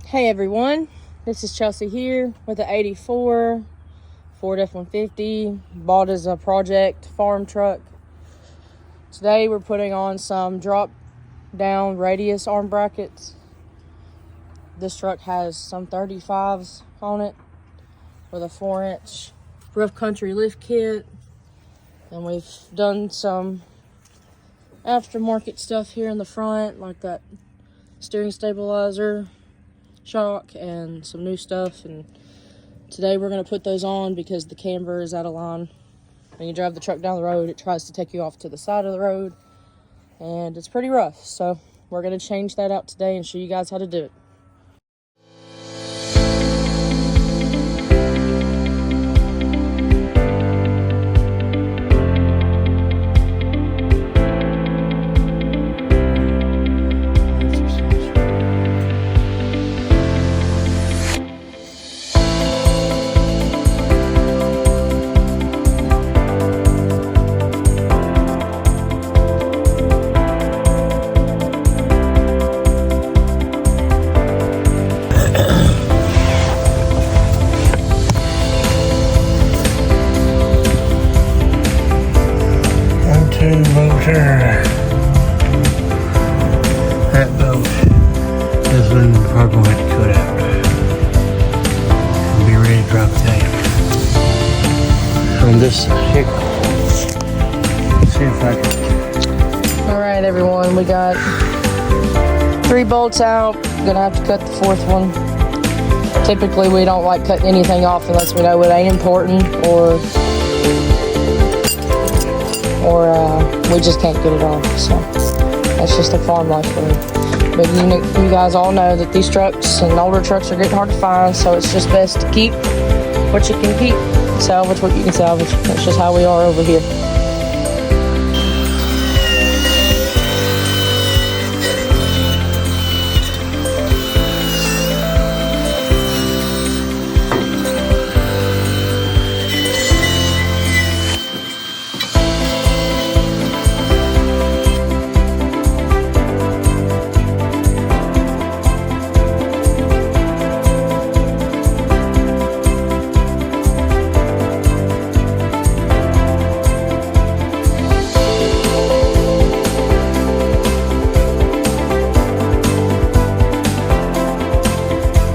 Hey everyone, this is Chelsea here with the 84 Ford F-150, bought as a project farm truck. Today we're putting on some drop down radius arm brackets. This truck has some 35s on it with a 4-inch rough country lift kit, and we've done some aftermarket stuff here in the front, like that steering stabilizer shock and some new stuff. And today we're going to put those on because the camber is out of line. When you drive the truck down the road, it tries to take you off to the side of the road, and it's pretty rough. So we're going to change that out today and show you guys how to do it. Motor. That boat is when the cargo had to cut out and be ready to drop the anchor. On this here. See if I can. Alright everyone, we got 3 bolts out. Gonna have to cut the 4th one. Typically we don't like cutting anything off unless we know it ain't important or we just can't get it off. So that's just a farm life word. But you guys all know that these trucks and older trucks are getting hard to find, so it's just best to keep what you can keep, salvage what you can salvage. That's just how we are over here.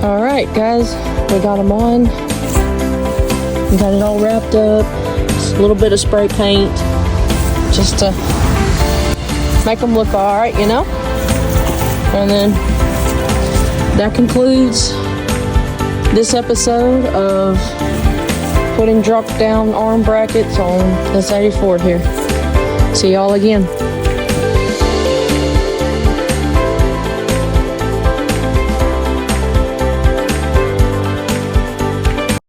Alright guys, we got them on. We got it all wrapped up. Just a little bit of spray paint just to make them look alright, you know? And then that concludes this episode of putting drop down arm brackets on this 84 here. See y'all again.